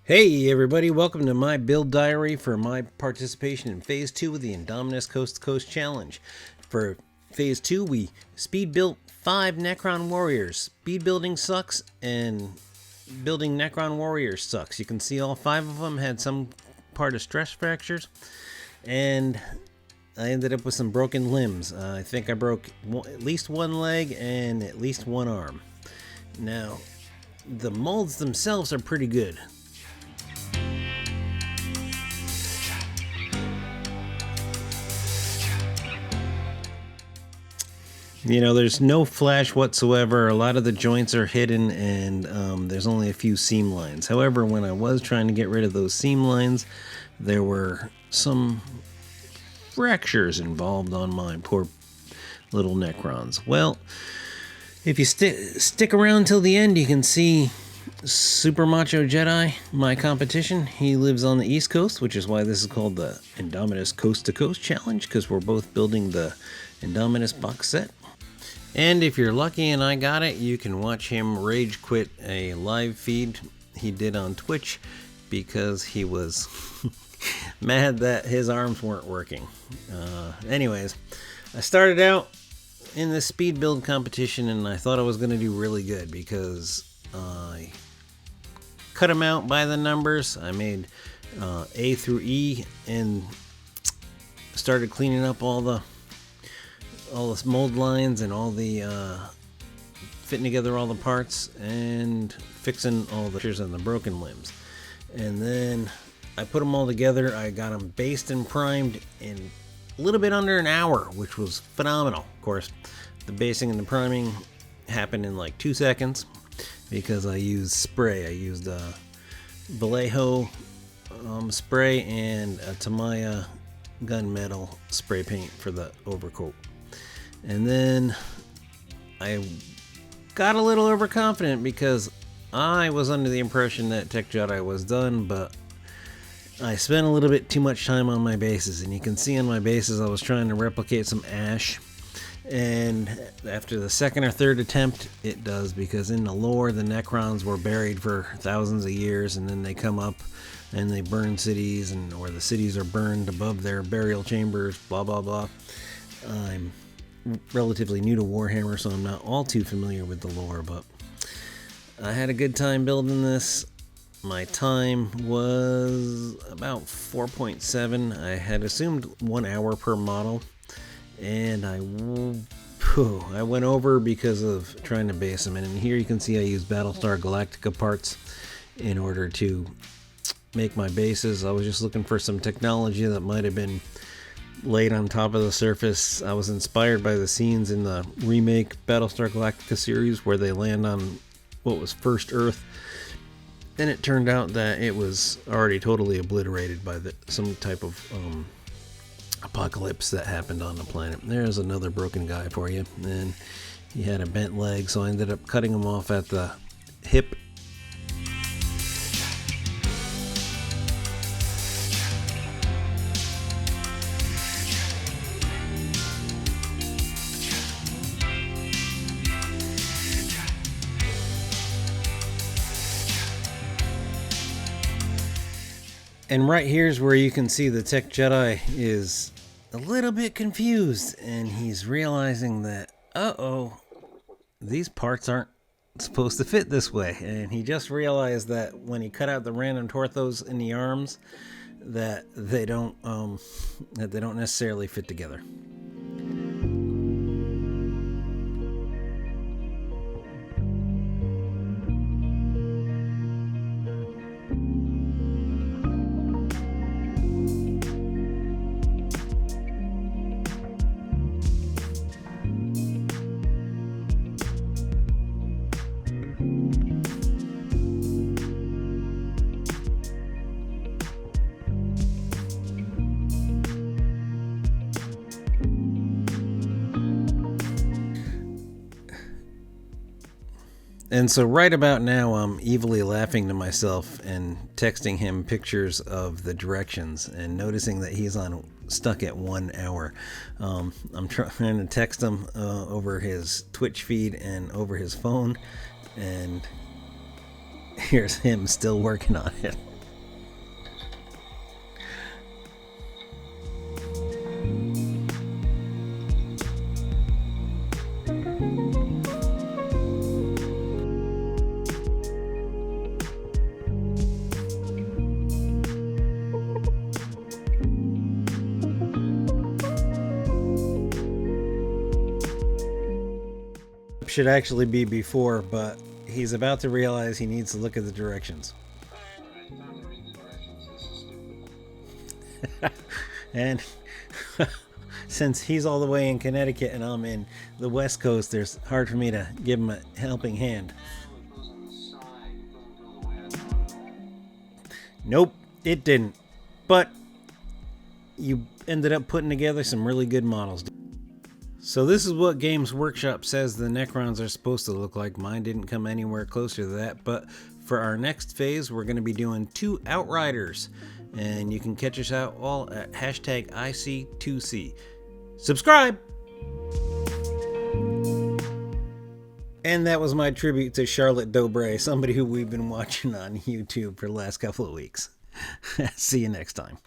Hey everybody, welcome to my build diary for my participation in Phase 2 of the Indomitus Coast to Coast Challenge. For Phase 2, we speed built 5 Necron Warriors. Speed building sucks, and building Necron Warriors sucks. You can see all 5 of them had some part of stress fractures, and I ended up with some broken limbs. I think I broke at least one leg and at least one arm. Now, the molds themselves are pretty good. You know, there's no flash whatsoever. A lot of the joints are hidden, and there's only a few seam lines. However, when I was trying to get rid of those seam lines, there were some fractures involved on my poor little Necrons. Well, if you stick around till the end, you can see Super Macho Jedi, my competition. He lives on the East Coast, which is why this is called the Indomitus Coast to Coast Challenge, because we're both building the Indomitus box set. And if you're lucky and I got it, you can watch him rage quit a live feed he did on Twitch because he was mad that his arms weren't working. Anyways, I started out in the speed build competition and I thought I was going to do really good because I cut them out by the numbers. I made A through E and started cleaning up all the mold lines and all the fitting together all the parts and fixing all the fissures and the broken limbs. And then I put them all together. I got them based and primed in a little bit under an hour, which was phenomenal. Of course, the basing and the priming happened in like 2 seconds because I used spray. I used Vallejo spray and a Tamiya gunmetal spray paint for the overcoat. And then I got a little overconfident because I was under the impression that Tech Jedi was done, but I spent a little bit too much time on my bases. And you can see on my bases I was trying to replicate some ash. And after the second or third attempt, it does, because in the lore, the Necrons were buried for thousands of years, and then they come up and they burn cities, or the cities are burned above their burial chambers, blah, blah, blah. I'm relatively new to Warhammer, so I'm not all too familiar with the lore, but I had a good time building this. My time was about 4.7. I had assumed 1 hour per model, and I went over because of trying to base them. And here you can see I used Battlestar Galactica parts in order to make my bases. I was just looking for some technology that might have been laid on top of the surface. I was inspired by the scenes in the remake Battlestar Galactica series where they land on what was first Earth. Then it turned out that it was already totally obliterated by some type of apocalypse that happened on the planet. There's another broken guy for you. And he had a bent leg, so I ended up cutting him off at the hip. And right here's where you can see the Tech Jedi is a little bit confused, and he's realizing that, these parts aren't supposed to fit this way. And he just realized that when he cut out the random torsos in the arms, that they don't necessarily fit together. And so right about now, I'm evilly laughing to myself and texting him pictures of the directions and noticing that he's stuck at 1 hour. I'm trying to text him over his Twitch feed and over his phone, and here's him still working on it. should actually be before, but he's about to realize he needs to look at the directions. And since he's all the way in Connecticut and I'm in the West Coast, it's hard for me to give him a helping hand. Nope, it didn't. But you ended up putting together some really good models. So this is what Games Workshop says the Necrons are supposed to look like. Mine didn't come anywhere closer to that, but for our next phase, we're going to be doing 2 Outriders. And you can catch us out all at hashtag IC2C. Subscribe! And that was my tribute to Charlotte Dobre, somebody who we've been watching on YouTube for the last couple of weeks. See you next time.